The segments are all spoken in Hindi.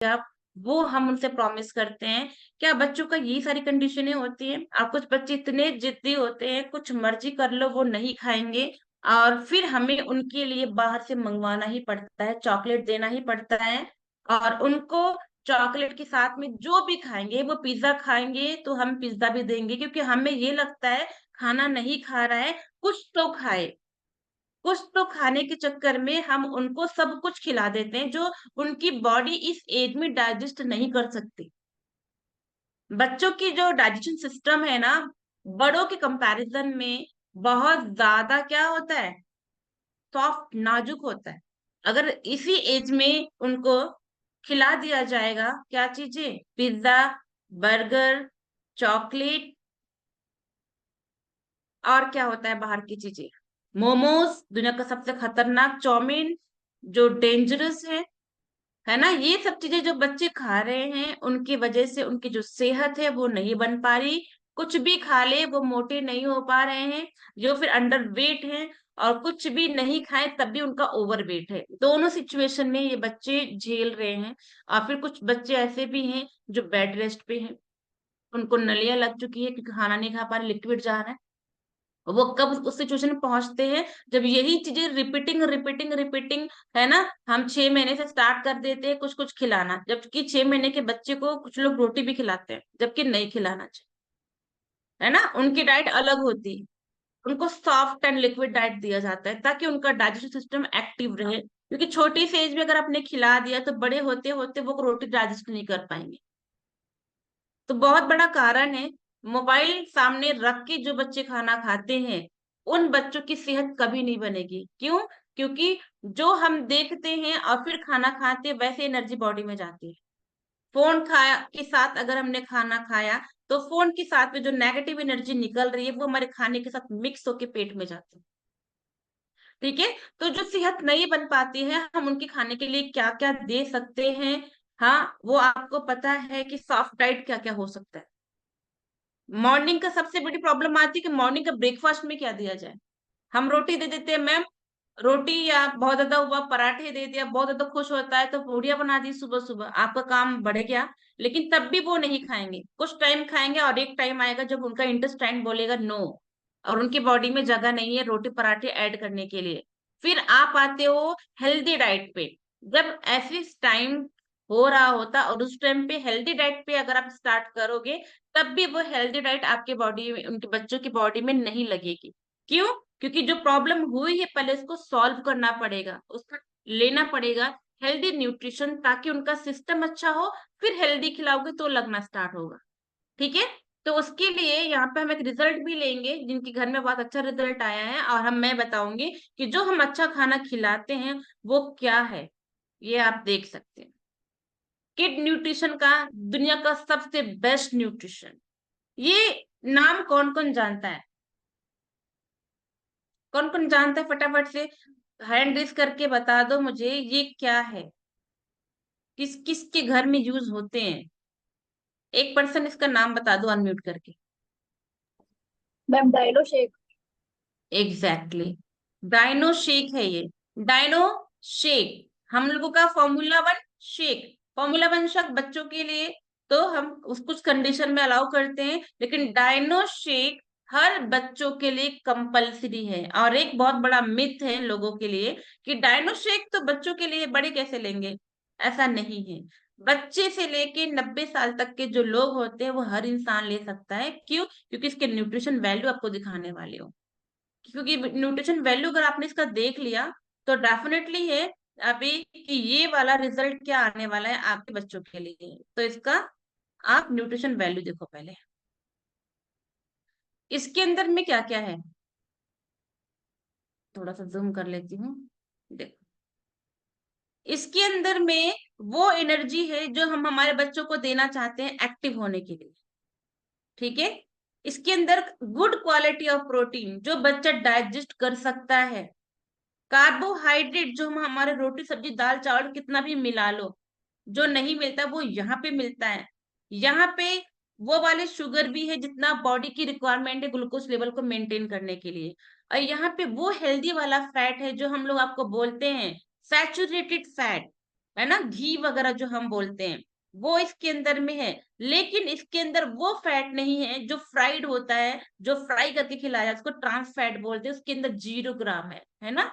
आप, वो हम उनसे प्रॉमिस करते हैं। क्या बच्चों का ये सारी कंडीशनें होती हैं? और कुछ बच्चे इतने जिद्दी होते हैं, कुछ मर्जी कर लो वो नहीं खाएंगे, और फिर हमें उनके लिए बाहर से मंगवाना ही पड़ता है, चॉकलेट देना ही पड़ता है। और उनको चॉकलेट के साथ में जो भी खाएंगे, वो पिज्जा खाएंगे तो हम पिज्जा भी देंगे, क्योंकि हमें ये लगता है खाना नहीं खा रहा है, कुछ तो खाए। कुछ तो खाने के चक्कर में हम उनको सब कुछ खिला देते हैं जो उनकी बॉडी इस एज में डाइजेस्ट नहीं कर सकती। बच्चों की जो डाइजेशन सिस्टम है ना, बड़ों के कंपैरिजन में बहुत ज्यादा क्या होता है, सॉफ्ट, नाजुक होता है। अगर इसी एज में उनको खिला दिया जाएगा क्या चीजें, पिज्जा, बर्गर, चॉकलेट, और क्या होता है बाहर की चीजें, मोमोज, दुनिया का सबसे खतरनाक चाउमीन, जो डेंजरस है ना, ये सब चीजें जो बच्चे खा रहे हैं, उनकी वजह से उनकी जो सेहत है वो नहीं बन पा रही। कुछ भी खा ले वो मोटे नहीं हो पा रहे हैं, जो फिर अंडर वेट हैं, और कुछ भी नहीं खाए तब भी उनका ओवर वेट है। दोनों सिचुएशन में ये बच्चे झेल रहे हैं। और फिर कुछ बच्चे ऐसे भी हैं जो बेड रेस्ट पे हैं, उनको नलियां लग चुकी है क्योंकि खाना नहीं खा पा रहे, लिक्विड जा रहा है। वो कब उस सिचुएशन में पहुंचते हैं, जब यही चीजें रिपीटिंग रिपीटिंग रिपीटिंग, है ना। हम 6 महीने से स्टार्ट कर देते हैं कुछ कुछ खिलाना, जबकि 6 महीने के बच्चे को कुछ लोग रोटी भी खिलाते हैं, जबकि नहीं खिलाना चाहिए, है ना। उनकी डाइट अलग होती है। उनको सॉफ्ट एंड लिक्विड डाइट दिया जाता है ताकि उनका डाइजेशन सिस्टम एक्टिव रहे, क्योंकि छोटी सी एज में अगर आपने खिला दिया तो बड़े होते होते वो रोटी डाइजेस्ट नहीं कर पाएंगे। तो बहुत बड़ा कारण है, मोबाइल सामने रख के जो बच्चे खाना खाते हैं, उन बच्चों की सेहत कभी नहीं बनेगी। क्यों? क्योंकि जो हम देखते हैं और फिर खाना खाते हैं, वैसे एनर्जी बॉडी में जाती है। फोन खाया के साथ अगर हमने खाना खाया, तो फोन के साथ में जो नेगेटिव एनर्जी निकल रही है वो हमारे खाने के साथ मिक्स होके पेट में जाती है। ठीक है। तो जो सेहत नहीं बन पाती है, हम उनके खाने के लिए क्या क्या दे सकते हैं? हाँ, वो आपको पता है कि सॉफ्ट डाइट क्या क्या हो सकता है। मॉर्निंग का सबसे बड़ी प्रॉब्लम आती है कि मॉर्निंग का ब्रेकफास्ट में क्या दिया जाए। हम रोटी दे देते हैं मैम, रोटी, या बहुत ज्यादा हुआ पराठे दे दिया, बहुत ज्यादा खुश होता है तो पूड़ियाँ बना दी सुबह सुबह, आपका काम बढ़ गया। लेकिन तब भी वो नहीं खाएंगे, कुछ टाइम खाएंगे और एक टाइम आएगा जब उनका इंटेस्टाइन बोलेगा नो, और उनकी बॉडी में जगह नहीं है रोटी पराठे ऐड करने के लिए। फिर आप आते हो हेल्दी डाइट पे। जब ऐसे टाइम हो रहा होता और उस टाइम पे हेल्दी डाइट पे अगर आप स्टार्ट करोगे, तब भी वो हेल्दी डाइट आपके बॉडी में, उनके बच्चों की बॉडी में नहीं लगेगी। क्यों? क्योंकि जो प्रॉब्लम हुई है पहले उसको सॉल्व करना पड़ेगा, उसका लेना पड़ेगा हेल्दी न्यूट्रिशन, ताकि उनका सिस्टम अच्छा हो। फिर हेल्दी खिलाओगे तो लगना स्टार्ट होगा। ठीक है। तो उसके लिए यहाँ पे हम एक रिजल्ट भी लेंगे, जिनके घर में बहुत अच्छा रिजल्ट आया है, और मैं बताऊंगी कि जो हम अच्छा खाना खिलाते हैं वो क्या है। ये आप देख सकते हैं, किड न्यूट्रिशन का दुनिया का सबसे बेस्ट न्यूट्रिशन। ये नाम कौन कौन जानता है? कौन कौन जानता है, फटाफट से हैंड रेस करके बता दो मुझे, ये क्या है, किस किस के घर में यूज होते हैं। एक पर्सन इसका नाम बता दो अनम्यूट करके। मैम डायलो शेक। Exactly exactly. डायनो शेक है ये। डायनो शेक हम लोगों का फॉर्मूला 1 शेक। फॉर्मूला 1 शेक बच्चों के लिए तो हम उस कुछ कंडीशन में अलाउ करते हैं, लेकिन डायनो शेक हर बच्चों के लिए कंपलसरी है। और एक बहुत बड़ा मिथ है लोगों के लिए कि डायनो शेक तो बच्चों के लिए, बड़े कैसे लेंगे। ऐसा नहीं है। बच्चे से लेके 90 साल तक के जो लोग होते हैं वो हर इंसान ले सकता है। क्यों? क्योंकि इसके न्यूट्रिशन वैल्यू आपको दिखाने वाले हो। क्योंकि न्यूट्रिशन वैल्यू अगर आपने इसका देख लिया तो डेफिनेटली है अभी कि ये वाला रिजल्ट क्या आने वाला है आपके बच्चों के लिए। तो इसका आप न्यूट्रिशन वैल्यू देखो पहले, इसके अंदर में क्या क्या है। थोड़ा सा जूम कर लेती हूँ। देखो, इसके अंदर में वो एनर्जी है जो हम हमारे बच्चों को देना चाहते हैं एक्टिव होने के लिए। ठीक है। इसके अंदर गुड क्वालिटी ऑफ प्रोटीन जो बच्चा डाइजेस्ट कर सकता है। कार्बोहाइड्रेट जो हम हमारे रोटी सब्जी दाल चावल कितना भी मिला लो, जो नहीं मिलता वो यहाँ पे मिलता है। यहाँ पे वो वाले शुगर भी है जितना बॉडी की रिक्वायरमेंट है ग्लूकोज लेवल को मेंटेन करने के लिए। और यहाँ पे वो हेल्दी वाला फैट है जो हम लोग आपको बोलते हैं सैचुरेटेड फैट। है ना, घी वगैरह जो हम बोलते हैं वो इसके अंदर में है। लेकिन इसके अंदर वो फैट नहीं है जो फ्राइड होता है, जो फ्राई करके खिलाया जाता है, उसको ट्रांस फैट बोलते हैं, उसके अंदर 0 ग्राम है ना।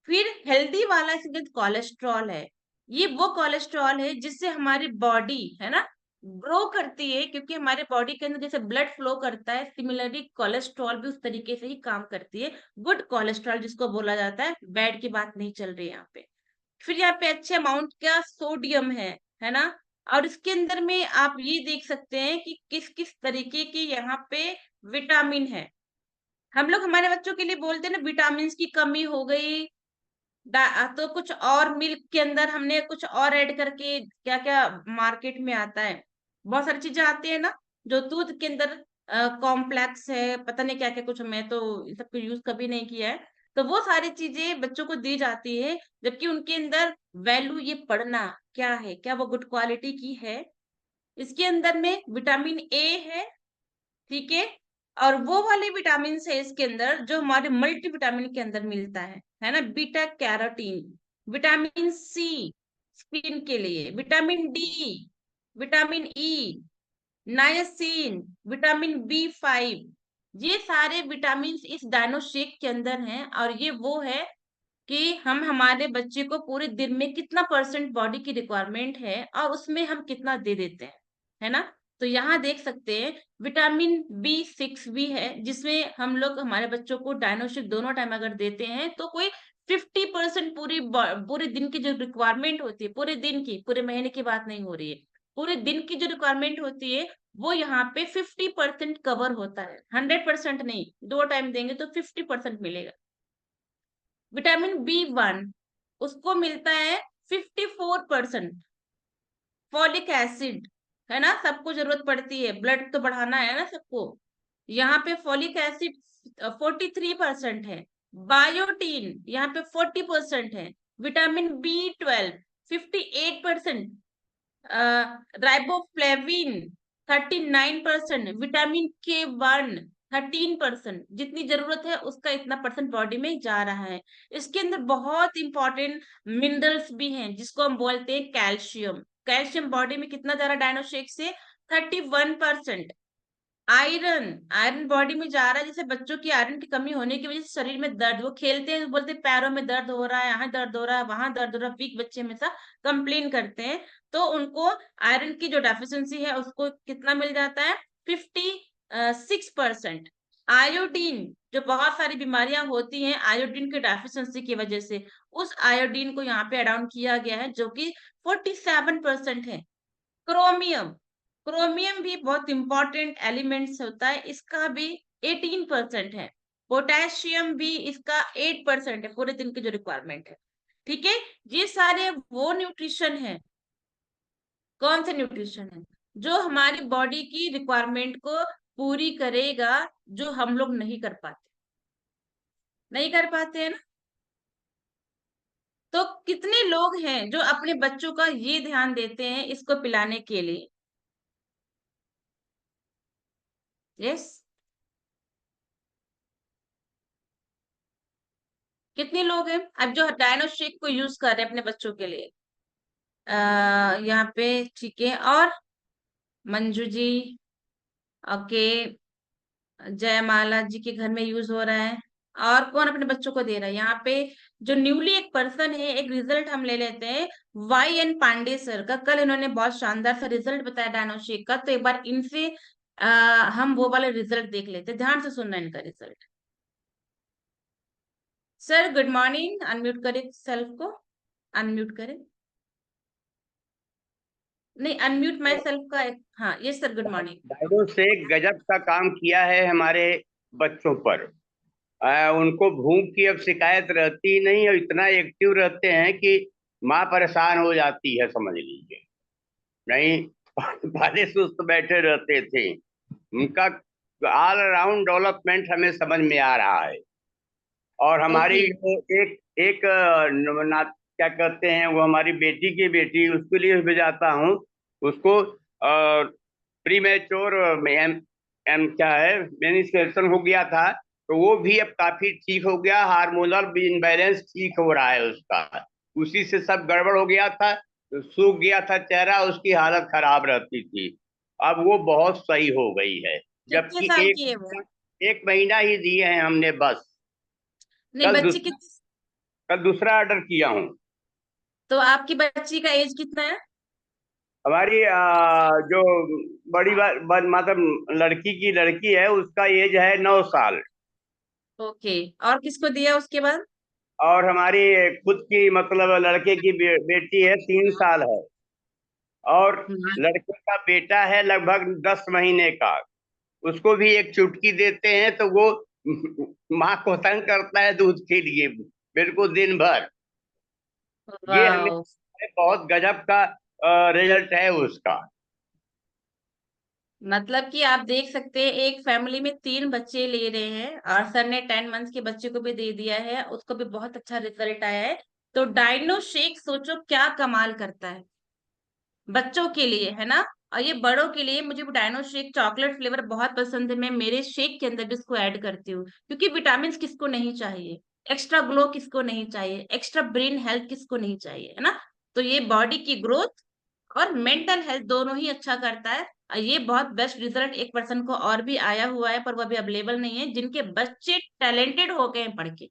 फिर हेल्दी वाला इसके अंदर कोलेस्ट्रॉल है। ये वो कोलेस्ट्रॉल है जिससे हमारी बॉडी है ना ग्रो करती है, क्योंकि हमारे बॉडी के अंदर जैसे ब्लड फ्लो करता है, सिमिलरली कोलेस्ट्रॉल भी उस तरीके से ही काम करती है। गुड कोलेस्ट्रॉल जिसको बोला जाता है, बैड की बात नहीं चल रही है यहाँ पे। फिर यहाँ पे अच्छे अमाउंट का सोडियम है ना। और इसके अंदर में आप ये देख सकते हैं कि किस किस तरीके की यहाँ पे विटामिन है। हम लोग हमारे बच्चों के लिए बोलते हैं ना विटामिन की कमी हो गई, तो कुछ और मिल्क के अंदर हमने कुछ और ऐड करके, क्या क्या मार्केट में आता है, बहुत सारी चीजें आती है ना, जो दूध के अंदर कॉम्प्लेक्स है, पता नहीं क्या क्या कुछ, मैं तो इन सबको यूज कभी नहीं किया है। तो वो सारी चीजें बच्चों को दी जाती है, जबकि उनके अंदर वैल्यू ये पढ़ना क्या है, क्या वो गुड क्वालिटी की है। इसके अंदर में विटामिन ए है, ठीक है। और वो वाले विटामिन है इसके अंदर जो हमारे मल्टी विटामिन के अंदर मिलता है ना, beta carotene, vitamin C skin के लिए, vitamin D, vitamin E, niacin, vitamin B5, ये सारे विटामिन इस डायनो शेक के अंदर हैं। और ये वो है कि हम हमारे बच्चे को पूरे दिन में कितना परसेंट बॉडी की रिक्वायरमेंट है और उसमें हम कितना दे देते हैं, है ना। तो यहाँ देख सकते हैं विटामिन B6 भी है, जिसमें हम लोग हमारे बच्चों को डायनोशिक दोनों टाइम अगर देते हैं तो कोई 50% पूरे दिन की जो रिक्वायरमेंट होती है, पूरे दिन की, पूरे महीने की बात नहीं हो रही है, पूरे दिन की जो रिक्वायरमेंट होती है वो यहाँ पे 50% कवर होता है, 100% नहीं, 2 टाइम देंगे तो 50% मिलेगा। विटामिन B1 उसको मिलता है 54%। फॉलिक एसिड, है ना, सबको जरूरत पड़ती है, ब्लड तो बढ़ाना है ना सबको, यहाँ पे फॉलिक एसिड 43% है। बायोटीन यहाँ पे 40% है। Vitamin B12 58%। Riboflavin 39%। Vitamin K1 13%। जितनी जरूरत है उसका इतना परसेंट बॉडी में जा रहा है। इसके अंदर बहुत इंपॉर्टेंट मिनरल्स भी हैं जिसको हम बोलते हैं कैल्शियम। कैल्शियम बॉडी में कितना जा रहा है डायनोशेक से, 31%। आयरन, आयरन बॉडी में जा रहा है, जैसे बच्चों की आयरन की कमी होने की वजह से शरीर में दर्द, वो खेलते हैं बोलते हैं पैरों में दर्द हो रहा है, यहाँ दर्द हो रहा है, वहां दर्द हो रहा है, वीक बच्चे हमेशा कंप्लेन करते हैं। तो उनको आयरन की जो डेफिशिएंसी है उसको कितना मिल जाता है, 56%। आयोडीन, जो बहुत सारी बीमारियां होती हैं आयोडीन की डेफिशिएंसी की वजह से, उस आयोडीन को यहाँ पे एड ऑन किया गया है जो कि 47% है। क्रोमियम, क्रोमियम भी बहुत इंपॉर्टेंट एलिमेंट्स होता है, इसका भी 18% है। पोटेशियम भी इसका 8% है, पूरे दिन की जो रिक्वायरमेंट है, ठीक है। ये सारे वो न्यूट्रिशन है, कौन से न्यूट्रिशन है जो हमारी बॉडी की रिक्वायरमेंट को पूरी करेगा, जो हम लोग नहीं कर पाते, नहीं कर पाते हैं ना। तो कितने लोग हैं जो अपने बच्चों का ये ध्यान देते हैं इसको पिलाने के लिए? यस, कितने लोग हैं अब जो डायनो शेक को यूज कर रहे हैं अपने बच्चों के लिए? यहाँ पे, ठीक है। और मंजू जी, ओके, जयमाला जी के घर में यूज हो रहा है। और कौन अपने बच्चों को दे रहा है यहाँ पे? जो न्यूली एक पर्सन है, एक रिजल्ट हम ले लेते हैं, YN पांडे सर का। कल इन्होंने बहुत शानदार सा रिजल्ट बताया डायनो शेक का, तो एक बार इनसे हम वो वाले रिजल्ट देख लेते हैं, ध्यान से सुनना इनका result. Sir good morning, unmute करें सेल्फ को, अनम्यूट करें, नहीं अनम्यूट माई सेल्फ का हाँ, यस सर, गुड मॉर्निंग। डायडो से गजब का काम किया है हमारे बच्चों पर। उनको भूख की अब शिकायत रहती ही नहीं और इतना एक्टिव रहते हैं कि माँ परेशान हो जाती है, समझ लीजिए। नहीं, पहले सुस्त बैठे रहते थे। उनका ऑल अराउंड डेवलपमेंट हमें समझ में आ रहा है। और हमारी ओके, एक एक क्या कहते हैं, वो हमारी बेटी की बेटी, उसके लिए भी जाता हूँ। उसको प्री मैच्योर एम एम क्या है मेनिस्ट्रेशन हो गया था, तो वो भी अब काफी ठीक हो गया। हार्मोनल इनबैलेंस ठीक हो रहा है उसका। उसी से सब गड़बड़ हो गया था, सूख गया था चेहरा, उसकी हालत खराब रहती थी। अब वो बहुत सही हो गई है। कितने जबकि साल एक की है वो? एक महीना ही दिए हैं हमने बस। नहीं, कल बच्ची दूसरा कितनी? कल दूसरा ऑर्डर किया हूँ। तो आपकी बच्ची का एज कितना है? हमारी जो मतलब लड़की है, उसका एज है 9 साल। ओके। और किसको दिया उसके बाद? और हमारी खुद की मतलब लड़के की बेटी है, 3 साल है। और हाँ। लड़के का बेटा है लगभग 10 महीने का। उसको भी एक चुटकी देते हैं तो वो माँ को तंग करता है दूध के लिए, बिल्कुल दिन भर। ये हमें वाह। बहुत गजब का रिजल्ट है उसका। मतलब कि आप देख सकते हैं, एक फैमिली में 3 बच्चे ले रहे हैं और सर ने 10 मंथ्स के बच्चे को भी दे दिया है, उसको भी बहुत अच्छा रिजल्ट आया है। तो डाइनो शेक सोचो क्या कमाल करता है बच्चों के लिए, है ना। और ये बड़ों के लिए, मुझे डाइनो शेक चॉकलेट फ्लेवर बहुत पसंद है, मैं मेरे शेक के अंदर भी इसको ऐड करती हूँ, क्योंकि विटामिन किसको नहीं चाहिए, एक्स्ट्रा ग्लो किसको नहीं चाहिए, एक्स्ट्रा ब्रेन हेल्थ किसको नहीं चाहिए, है ना। तो ये बॉडी की ग्रोथ और मेंटल हेल्थ दोनों ही अच्छा करता है। और ये बहुत बेस्ट रिजल्ट एक पर्सन को और भी आया हुआ है, पर वो अभी अवेलेबल नहीं है, जिनके बच्चे टैलेंटेड हो गए हैं पढ़ के।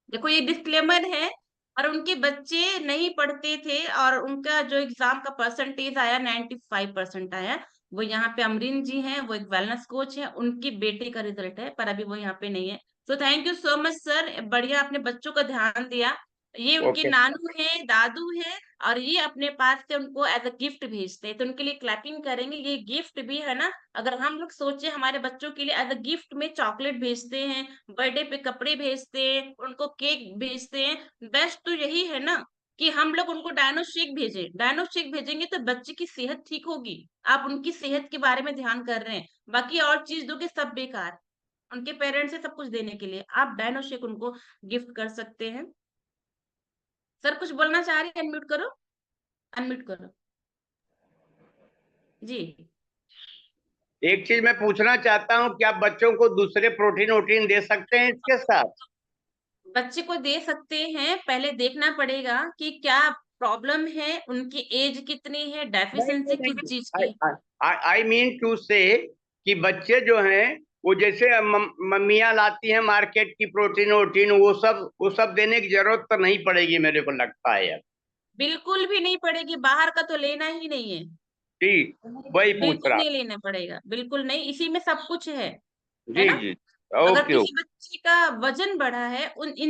देखो ये डिस्क्लेमर है। और उनके बच्चे नहीं पढ़ते थे और उनका जो एग्जाम का परसेंटेज आया 95% आया। वो यहाँ पे अमरीन जी हैं, वो एक वेलनेस कोच है, उनकी बेटी का रिजल्ट है, पर अभी वो यहाँ पे नहीं है। तो thank you so much sir, बढ़िया आपने बच्चों का ध्यान दिया। ये उनके ओके। नानू है, दादू है, और ये अपने पास से उनको एज अ गिफ्ट भेजते हैं, तो उनके लिए क्लैपिंग करेंगे, ये गिफ्ट भी है ना। अगर हम लोग सोचे हमारे बच्चों के लिए एज अ गिफ्ट में चॉकलेट भेजते हैं, बर्थडे पे कपड़े भेजते हैं, उनको केक भेजते हैं, बेस्ट तो यही है ना कि हम लोग उनको डायनो शेक भेजें। डायनो शेक भेजेंगे तो बच्चे की सेहत ठीक होगी। आप उनकी सेहत के बारे में ध्यान कर रहे हैं, बाकी और चीज दोगे सब बेकार। उनके पेरेंट्स से सब कुछ देने के लिए आप डायनो शेक उनको गिफ्ट कर सकते हैं। सर कुछ बोलना चाह रहे हैं? अनम्यूट करो, अनम्यूट करो जी। एक चीज मैं पूछना चाहता हूँ, क्या बच्चों को दूसरे प्रोटीन वोटीन दे सकते हैं इसके साथ? बच्चे को दे सकते हैं, पहले देखना पड़ेगा कि क्या प्रॉब्लम है, उनकी एज कितनी है, नहीं डेफिशिएंसी नहीं किस चीज नहीं, की। आई मीन टू से कि बच्चे जो हैं, वो जैसे मम्मियाँ लाती हैं मार्केट की प्रोटीन वोटीन, वो सब देने की जरूरत तो नहीं पड़ेगी मेरे को लगता है अब। बिल्कुल भी नहीं पड़ेगी, बाहर का तो लेना ही नहीं है। ठीक, वही पूछ बिल्कुल रहा। नहीं लेना पड़ेगा, बिल्कुल नहीं, इसी में सब कुछ है जी ना। जी। अगर ओके। किसी बच्चे का वजन बढ़ा है, उन इन